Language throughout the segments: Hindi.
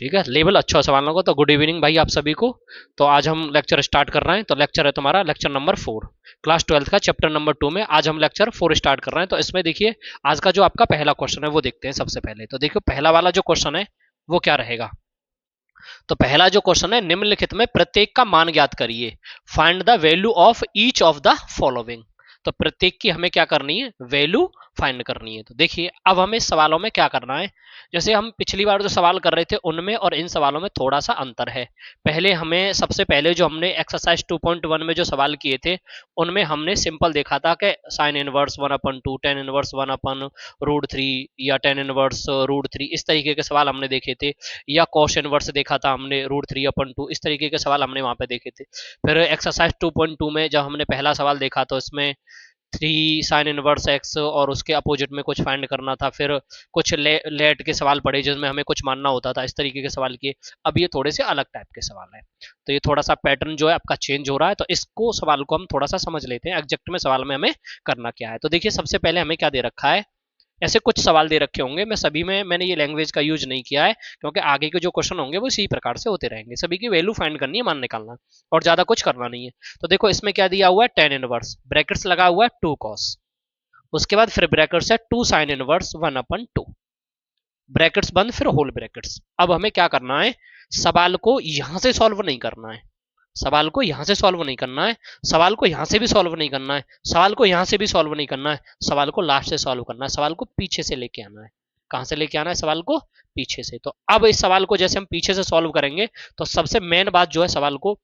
ठीक है, लेवल अच्छा हो सवालों को। तो गुड इवनिंग भाई आप सभी को। तो आज हम लेक्चर स्टार्ट कर रहे हैं। तो लेक्चर है तुम्हारा लेक्चर नंबर 4, क्लास 12 का चैप्टर नंबर 2 में आज हम लेक्चर 4 स्टार्ट कर रहे हैं। तो इसमें देखिए आज का जो आपका पहला क्वेश्चन है वो देखते हैं सबसे पहले। तो देखियो पहला वाला जो क्वेश्चन है वो क्या रहेगा। तो पहला जो क्वेश्चन है, निम्नलिखित में प्रत्येक का मान ज्ञात करिए, find the value of each of the following. तो प्रत्येक की हमें क्या करनी है, वैल्यू फाइंड करनी है। तो देखिए अब हमें सवालों में क्या करना है, जैसे हम पिछली बार जो सवाल कर रहे थे उनमें और इन सवालों में थोड़ा सा अंतर है। पहले हमें सबसे पहले जो हमने एक्सरसाइज 2.1 में जो सवाल किए थे उनमें हमने सिंपल देखा था कि साइन इनवर्स 1/2, टेन इनवर्स 1/√3 या टेन इनवर्स √3, इस तरीके के सवाल हमने देखे थे। या कॉस इनवर्स देखा था हमने √3/2, इस तरीके के सवाल हमने वहां पे देखे थे। फिर एक्सरसाइज 2.2 में जब हमने पहला सवाल देखा तो इसमें 3 साइन इनवर्स एक्स और उसके अपोजिट में कुछ फाइंड करना था। फिर कुछ लेट के सवाल पड़े जिसमें हमें कुछ मानना होता था, इस तरीके के सवाल किए। अब ये थोड़े से अलग टाइप के सवाल है। तो ये थोड़ा सा पैटर्न जो है आपका चेंज हो रहा है। तो इसको सवाल को हम थोड़ा सा समझ लेते हैं, एग्जैक्ट में सवाल में हमें करना क्या है। तो देखिए सबसे पहले हमें क्या दे रखा है, ऐसे कुछ सवाल दे रखे होंगे। मैं सभी में मैंने ये लैंग्वेज का यूज नहीं किया है क्योंकि आगे के जो क्वेश्चन होंगे वो इसी प्रकार से होते रहेंगे। सभी की वैल्यू फाइंड करनी है, मान निकालना और ज्यादा कुछ करना नहीं है। तो देखो इसमें क्या दिया हुआ है, टेन इनवर्स, ब्रैकेट्स लगा हुआ है 2 कॉस, उसके बाद फिर ब्रैकेट्स है 2 साइन इनवर्स 1/2, ब्रैकेट्स बंद, फिर होल ब्रैकेट्स। अब हमें क्या करना है, सवाल को यहां से सॉल्व नहीं करना है, सवाल को यहां से सॉल्व नहीं करना है, सवाल को यहां से भी सॉल्व नहीं करना है, सवाल को यहां से भी सॉल्व नहीं करना है, सवाल को लास्ट से सॉल्व करना है। सवाल को पीछे से लेके आना है। कहां से लेके आना है, सवाल को पीछे से। तो अब इस सवाल को जैसे हम पीछे से सॉल्व करेंगे तो सबसे मेन बात जो है, सवाल को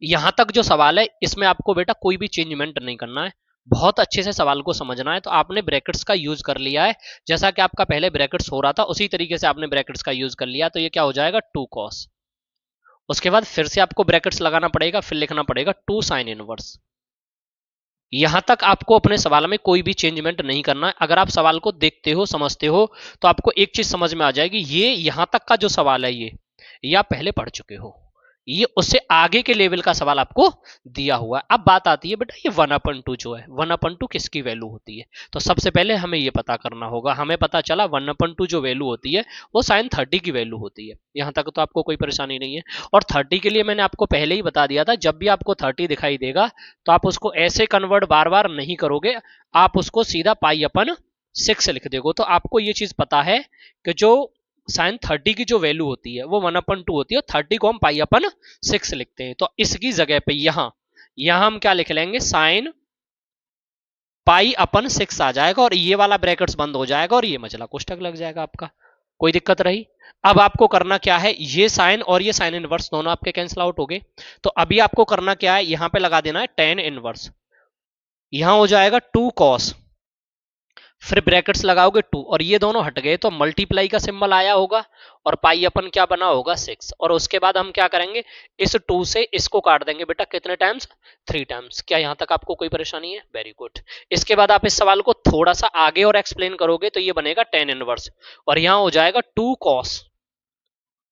यहां तक जो सवाल है इसमें आपको बेटा कोई भी चेंजमेंट नहीं करना है, बहुत अच्छे से सवाल को समझना है। तो आपने ब्रैकेट्स का यूज कर लिया है, जैसा कि आपका पहले ब्रैकेट्स हो रहा था उसी तरीके से आपने ब्रैकेट्स का यूज कर लिया। तो ये क्या हो जाएगा, 2 कॉस, उसके बाद फिर से आपको ब्रैकेट्स लगाना पड़ेगा, फिर लिखना पड़ेगा 2 साइन इनवर्स। यहां तक आपको अपने सवाल में कोई भी चेंजमेंट नहीं करना है। अगर आप सवाल को देखते हो समझते हो तो आपको एक चीज समझ में आ जाएगी, ये यहां तक का जो सवाल है ये आप पहले पढ़ चुके हो, ये उससे आगे के लेवल का सवाल आपको दिया हुआ है। अब बात आती है बेटा ये 1/2 जो है, 1/2 किसकी वैल्यू होती है। तो सबसे पहले हमें ये पता करना होगा। हमें पता चला 1/2 जो वैल्यू होती है वो साइन 30 की वैल्यू होती है। यहां तक तो आपको कोई परेशानी नहीं है। और 30 के लिए मैंने आपको पहले ही बता दिया था, जब भी आपको 30 दिखाई देगा तो आप उसको ऐसे कन्वर्ट बार बार नहीं करोगे, आप उसको सीधा π/6 लिख दोगे। तो आपको ये चीज पता है कि जो साइन 30 की जो वैल्यू होती है वो 1/2 होती है, 30 को हम π/6 लिखते हैं। तो इसकी जगह पे यहां हम क्या लिख लेंगे, साइन π/6 आ जाएगा और ये वाला ब्रैकेट्स बंद हो जाएगा और ये मचला कोष्ठक लग जाएगा आपका। कोई दिक्कत रही। अब आपको करना क्या है, ये साइन और ये साइन इनवर्स दोनों आपके कैंसिल आउट हो गए। तो अभी आपको करना क्या है, यहां पे लगा देना है टेन इनवर्स, यहां हो जाएगा 2 कॉस, फिर ब्रैकेट्स लगाओगे 2 और ये दोनों हट गए तो मल्टीप्लाई का सिंबल आया होगा और पाई क्या बना होगा 6। और उसके बाद हम क्या करेंगे, इस 2 से इसको काट देंगे बेटा कितने टाइम्स, 3 टाइम्स। क्या यहां तक आपको कोई परेशानी है, वेरी गुड। इसके बाद आप इस सवाल को थोड़ा सा आगे और एक्सप्लेन करोगे तो ये बनेगा टेन इनवर्स और यहां हो जाएगा 2 कॉस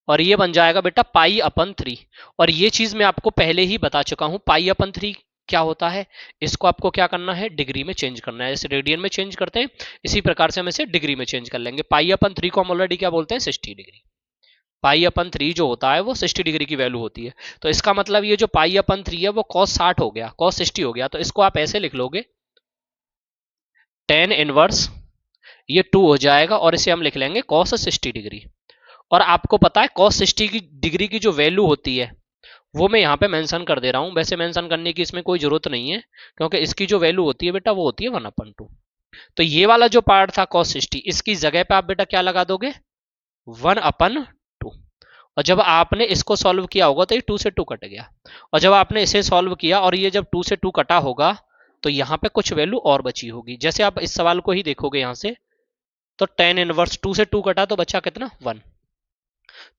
और ये बन जाएगा बेटा π/3। और ये चीज मैं आपको पहले ही बता चुका हूं, π/3 क्या होता है, इसको आपको क्या करना है, डिग्री में चेंज करना है। जैसे रेडियन में चेंज करते हैं इसी प्रकार से हम इसे डिग्री में चेंज कर लेंगे। π/3 को हम ऑलरेडी क्या बोलते हैं, 60 डिग्री। π/3 जो होता है वो 60 डिग्री की वैल्यू होती है। तो इसका मतलब ये जो π/3 है वो cos 60 हो गया, cos 60 हो गया। तो इसको आप ऐसे लिख लोगे, टेन इनवर्स ये 2 हो जाएगा और इसे हम लिख लेंगे cos 60 डिग्री। और आपको पता है cos 60 की डिग्री की जो वैल्यू होती है वो मैं यहाँ पे मेंशन कर दे रहा हूँ। वैसे मेंशन करने की इसमें कोई जरूरत नहीं है क्योंकि इसकी जो वैल्यू होती है बेटा वो होती है 1/2। तो ये वाला जो पार्ट था cos 60, इसकी जगह पे आप बेटा क्या लगा दोगे, 1/2। और जब आपने इसको सॉल्व किया होगा तो ये 2 से 2 कट गया, और जब आपने इसे सॉल्व किया और ये जब 2 से 2 कटा होगा तो यहाँ पे कुछ वैल्यू और बची होगी। जैसे आप इस सवाल को ही देखोगे यहाँ से, तो टेन इनवर्स 2 से 2 कटा तो बचा कितना, 1।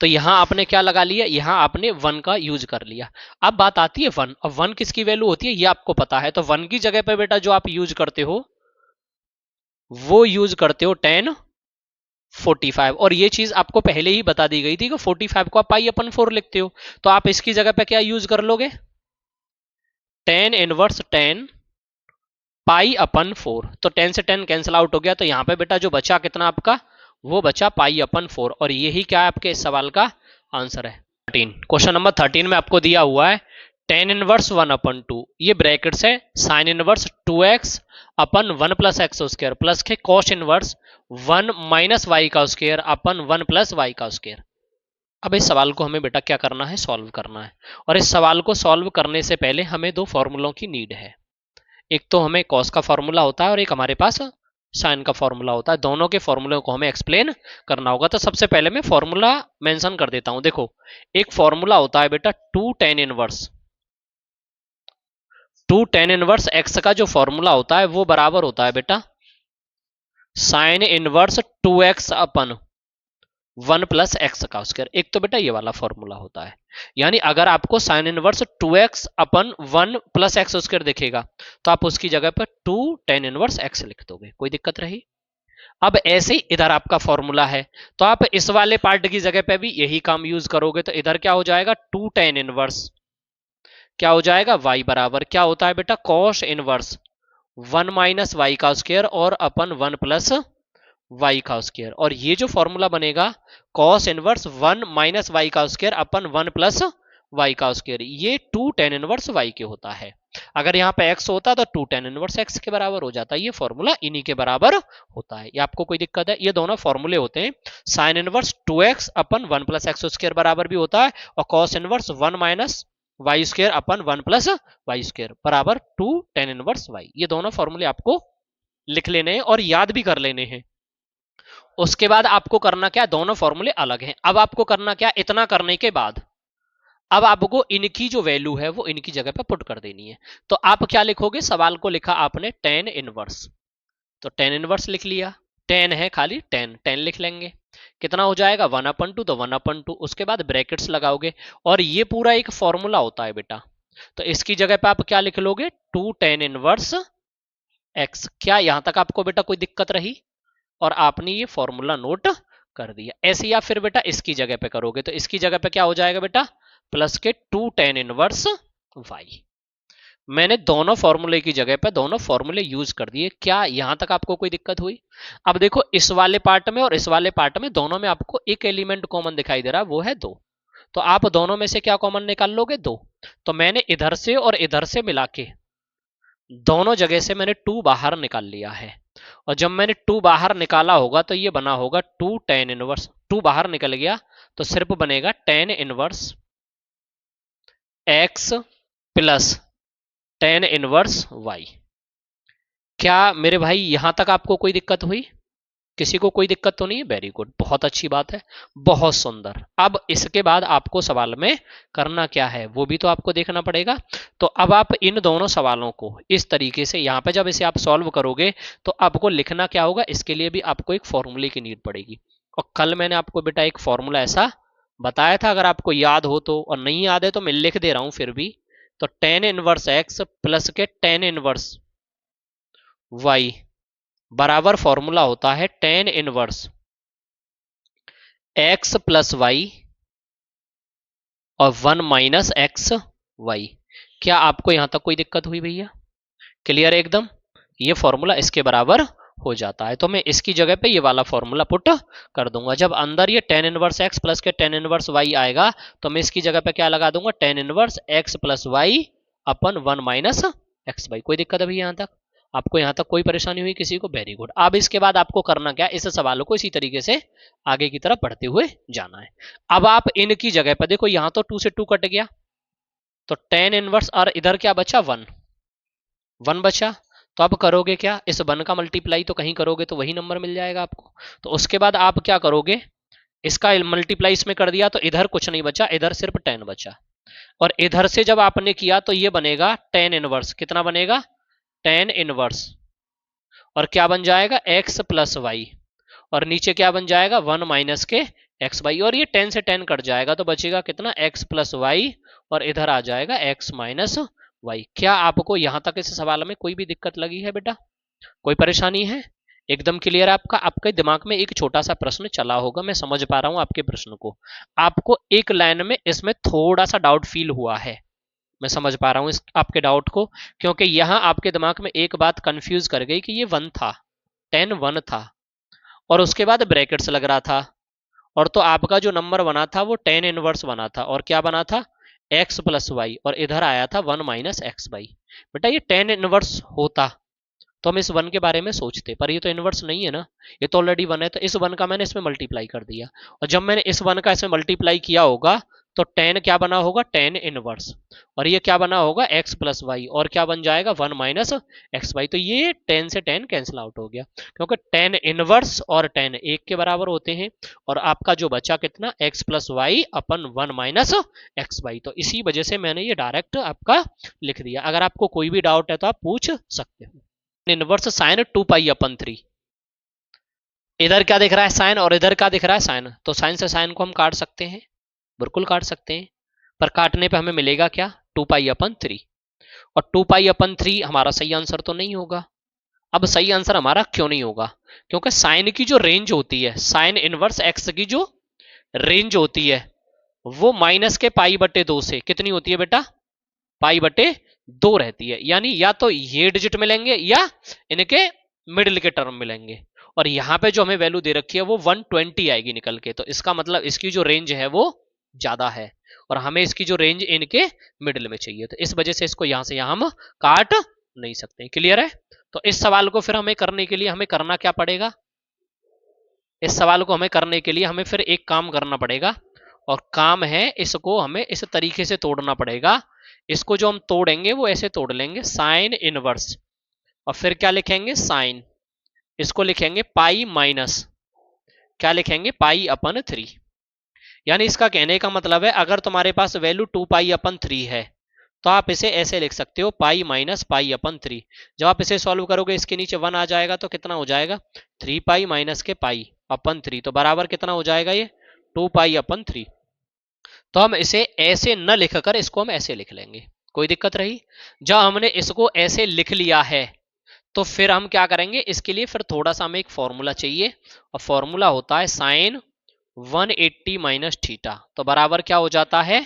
तो यहां आपने क्या लगा लिया, यहां आपने 1 का यूज कर लिया। अब बात आती है 1। अब 1 किसकी वैल्यू होती है ये आपको पता है, तो 1 की जगह पे बेटा जो आप यूज करते हो वो यूज करते हो 10 45। और ये चीज आपको पहले ही बता दी गई थी कि 45 को आप π/4 लिखते हो। तो आप इसकी जगह पे क्या यूज कर लोगे, 10 इनवर्स 10 π/4। तो 10 से 10 कैंसिल आउट हो गया, तो यहां पे बेटा जो बचा कितना आपका वो बचा पाई अपन 4, और यही क्या है आपके इस सवाल का आंसर है। 13, क्वेश्चन नंबर 13 में आपको दिया हुआ है टेन इनवर्स 1/2, ये ब्रैकेट्स है sign inverse 2x upon 1 plus x square plus के कॉस इनवर्स 1 माइनस वाई का स्क्वायर अपन 1 प्लस वाई का स्क्वायर। अब इस सवाल को हमें बेटा क्या करना है, सॉल्व करना है। और इस सवाल को सॉल्व करने से पहले हमें दो फॉर्मूलों की नीड है। एक तो हमें कॉस का फॉर्मूला होता है और एक हमारे पास साइन का फॉर्मूला होता है। दोनों के फॉर्मूले को हमें एक्सप्लेन करना होगा। तो सबसे पहले मैं फॉर्मूला मेंशन कर देता हूं। देखो, एक फॉर्मूला होता है बेटा 2 tan inverse, 2 tan inverse x का जो फॉर्मूला होता है वो बराबर होता है बेटा sign inverse 2x upon 1 plus x का स्क्वायर। एक तो बेटा ये वाला फॉर्मूला होता है, यानी अगर आपको sign inverse 2x upon 1 plus x square दिखेगा तो आप उसकी जगह पर 2 tan इनवर्स x लिख दोगे, कोई दिक्कत रही। अब ऐसे ही इधर आपका फॉर्मूला है तो आप इस वाले पार्ट की जगह पे भी यही काम यूज करोगे। तो इधर क्या हो जाएगा 2 tan इनवर्स, क्या हो जाएगा y बराबर क्या होता है बेटा cos इनवर्स 1 माइनस वाई का स्क्वायर और अपन 1 प्लस वाई का स्क्वायर। और ये जो फॉर्मूला बनेगा cos इनवर्स 1 माइनस वाई का स्क्वायर अपन 1 प्लस वाई का स्क्वायर, ये 2 tan इनवर्स वाई के होता है। अगर यहाँ पे x होता तो 2 tan इनवर्स x के बराबर हो जाता है। ये फॉर्मूला इन्हीं के बराबर होता है। ये आपको कोई दिक्कत है? ये दोनों फॉर्मूले होते हैं। Sine inverse 2x upon 1 plus x square बराबर भी होता है और cos inverse 1 minus y square upon 1 plus y square बराबर 2 tan इनवर्स वाई। ये दोनों फॉर्मूले आपको लिख लेने हैं और याद भी कर लेने हैं। उसके बाद आपको करना क्या, दोनों फॉर्मूले अलग हैं। अब आपको करना क्या, इतना करने के बाद अब आपको इनकी जो वैल्यू है वो इनकी जगह पे पुट कर देनी है। तो आप क्या लिखोगे, सवाल को लिखा आपने tan इनवर्स, तो tan इनवर्स लिख लिया, tan है खाली tan लिख लेंगे। कितना हो जाएगा 1/2, तो 1/2 उसके बाद ब्रैकेट्स लगाओगे और ये पूरा एक फॉर्मूला होता है बेटा। तो इसकी जगह पे आप क्या लिख लोगे 2 tan इनवर्स x। क्या यहां तक आपको बेटा कोई दिक्कत रही? और आपने ये फॉर्मूला नोट कर दिया। ऐसे ही आप फिर बेटा इसकी जगह पे करोगे तो इसकी जगह पे क्या हो जाएगा बेटा प्लस के 2 tan इनवर्स y। मैंने दोनों फॉर्मूले की जगह पे दोनों फॉर्मूले यूज कर दिए। क्या यहां तक आपको कोई दिक्कत हुई? अब देखो इस वाले पार्ट में और इस वाले पार्ट में दोनों में आपको एक एलिमेंट कॉमन दिखाई दे रहा है, वो है 2। तो आप दोनों में से क्या कॉमन निकाल लोगे 2। तो मैंने इधर से और इधर से मिला के दोनों जगह से मैंने 2 बाहर निकाल लिया है। और जब मैंने 2 बाहर निकाला होगा तो ये बना होगा 2 tan इनवर्स, 2 बाहर निकल गया तो सिर्फ बनेगा tan inverse x plus tan inverse y। क्या मेरे भाई यहां तक आपको कोई दिक्कत हुई? किसी को कोई दिक्कत तो नहीं है? वेरी गुड, बहुत अच्छी बात है, बहुत सुंदर। अब इसके बाद आपको सवाल में करना क्या है वो भी तो आपको देखना पड़ेगा। तो अब आप इन दोनों सवालों को इस तरीके से यहाँ पे जब इसे आप सॉल्व करोगे तो आपको लिखना क्या होगा, इसके लिए भी आपको एक फॉर्मूले की नीड पड़ेगी। और कल मैंने आपको बेटा एक फॉर्मूला ऐसा बताया था, अगर आपको याद हो तो, और नहीं याद है तो मैं लिख दे रहा हूं फिर भी। तो tan इनवर्स एक्स प्लस के tan इनवर्स वाई बराबर फॉर्मूला होता है tan inverse x plus y और 1 माइनस एक्स वाई। क्या आपको यहां तक कोई दिक्कत हुई भैया? क्लियर है एकदम? ये फॉर्मूला इसके बराबर हो जाता है। तो मैं इसकी जगह पे ये वाला फॉर्मूला पुट कर दूंगा। जब अंदर ये tan इनवर्स x प्लस के tan इनवर्स y आएगा तो मैं इसकी जगह पे क्या लगा दूंगा tan inverse x plus Y upon 1 minus X Y. कोई दिक्कत है भैया यहां तक? आपको यहां तक कोई परेशानी हुई किसी को? Very good. अब इसके बाद आपको करना क्या, इस सवाल को इसी तरीके से आगे की तरफ बढ़ते हुए जाना है। अब आप इनकी जगह पर देखो, यहां तो 2 से 2 कट गया तो tan इनवर्स, और इधर क्या बचा 1 बचा। तो अब करोगे क्या, इस 1 का मल्टीप्लाई तो कहीं करोगे तो वही नंबर मिल जाएगा आपको। तो उसके बाद आप क्या करोगे, इसका मल्टीप्लाई इसमें कर दिया तो इधर कुछ नहीं बचा, इधर सिर्फ tan बचा। और इधर से जब आपने किया तो ये बनेगा tan इनवर्स, कितना बनेगा tan इनवर्स, और क्या बन जाएगा x प्लस वाई, और नीचे क्या बन जाएगा 1 माइनस के एक्स वाई। और ये 10 से 10 कट जाएगा तो बचेगा कितना x प्लस वाई, और इधर आ जाएगा x माइनस वाई। क्या आपको यहां तक इस सवाल में कोई भी दिक्कत लगी है बेटा? कोई परेशानी है? एकदम क्लियर है आपका? आपके दिमाग में एक छोटा सा प्रश्न चला होगा, मैं समझ पा रहा हूं आपके प्रश्न को। आपको एक लाइन में इसमें थोड़ा सा डाउट फील हुआ है, मैं समझ पा रहा हूं इस आपके डाउट को, क्योंकि यहां आपके दिमाग में एक बात कंफ्यूज कर गई कि ये 1 था, tan 1 था, और उसके बाद ब्रैकेट्स लग रहा था, और तो आपका जो नंबर बना था वो टेन इनवर्स बना था, और क्या बना था x प्लस वाई, और इधर आया था 1 माइनस एक्स वाई। बेटा ये टेन इनवर्स होता तो हम इस वन के बारे में सोचते, पर ये तो इनवर्स नहीं है ना, ये तो ऑलरेडी वन है, तो इस वन का मैंने इसमें मल्टीप्लाई कर दिया, और जब मैंने इस वन का इसमें मल्टीप्लाई किया होगा तो टेन क्या बना होगा, टेन इनवर्स, और ये क्या बना होगा x प्लस वाई, और क्या बन जाएगा 1 माइनस एक्स वाई। तो ये 10 से 10 कैंसिल आउट हो गया, क्योंकि 10 इनवर्स और 10 एक के बराबर होते हैं, और आपका जो बचा कितना x plus Y upon 1 minus X Y. तो इसी वजह से मैंने ये डायरेक्ट आपका लिख दिया। अगर आपको कोई भी डाउट है तो आप पूछ सकते हो। इनवर्स साइन 2 पाई अपन 3, इधर क्या दिख रहा है साइन, और इधर क्या दिख रहा है साइन, तो साइन से साइन को हम काट सकते हैं, बिल्कुल काट सकते हैं, पर काटने पे हमें मिलेगा क्या 2 पाई अपन 3, और 2 पाई अपन 3 हमारा सही आंसर तो नहीं होगा। अब सही आंसर हमारा क्यों नहीं होगा, क्योंकि साइन की जो रेंज होती है, साइन इनवर्स एक्स की जो रेंज होती है वो माइनस के पाई बटे 2 से कितनी होती है बेटा, पाई बटे 2 रहती है, यानी या तो ये डिजिट मिलेंगे या इनके मिडिल के टर्म मिलेंगे, और यहां पे जो हमें वैल्यू दे रखी है वो 120 आएगी निकल के, तो इसका मतलब इसकी जो रेंज है वो ज्यादा है, और हमें इसकी जो रेंज इनके मिडिल में चाहिए, तो इस वजह से इसको यहां से यहां हम काट नहीं सकते। क्लियर है? तो इस सवाल को फिर हमें करने के लिए हमें करना क्या पड़ेगा, इस सवाल को हमें करने के लिए हमें फिर एक काम करना पड़ेगा, और काम है इसको हमें इस तरीके से तोड़ना पड़ेगा। इसको जो हम तोड़ेंगे वो ऐसे तोड़ लेंगे, साइन इनवर्स, और फिर क्या लिखेंगे साइन, इसको लिखेंगे पाई माइनस, क्या लिखेंगे पाई अपन 3। यानी इसका कहने का मतलब है अगर तुम्हारे पास वैल्यू 2 पाई अपन 3 है तो आप इसे ऐसे लिख सकते हो पाई माइनस पाई अपन 3। जब आप इसे सॉल्व करोगे इसके नीचे 1 आ जाएगा तो कितना हो जाएगा 3 पाई माइनस के पाई अपन 3, तो बराबर कितना हो जाएगा ये 2 पाई अपन 3। तो हम इसे ऐसे न लिखकर इसको हम ऐसे लिख लेंगे, कोई दिक्कत रही? जब हमने इसको ऐसे लिख लिया है तो फिर हम क्या करेंगे, इसके लिए फिर थोड़ा सा हमें एक फॉर्मूला चाहिए, और फॉर्मूला होता है साइन 180 माइनस थीटा, तो बराबर क्या हो जाता है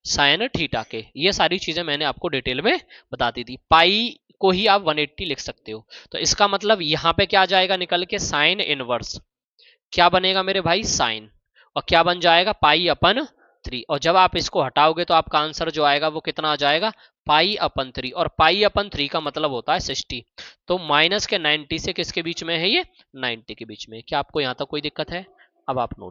साइन थीटा के। ये सारी चीजें मैंने आपको डिटेल में बता दी थी। पाई को ही आप 180 लिख सकते हो, तो इसका मतलब यहां पे क्या आ जाएगा निकल के साइन इनवर्स, क्या बनेगा मेरे भाई साइन, और क्या बन जाएगा पाई अपन 3, और जब आप इसको हटाओगे तो आपका आंसर जो आएगा वो कितना आ जाएगा पाई अपन 3, और पाई अपन 3 का मतलब होता है 60, तो माइनस के 90 से किसके बीच में है ये 90 के बीच में। क्या आपको यहां तक कोई दिक्कत है? अब आप नोट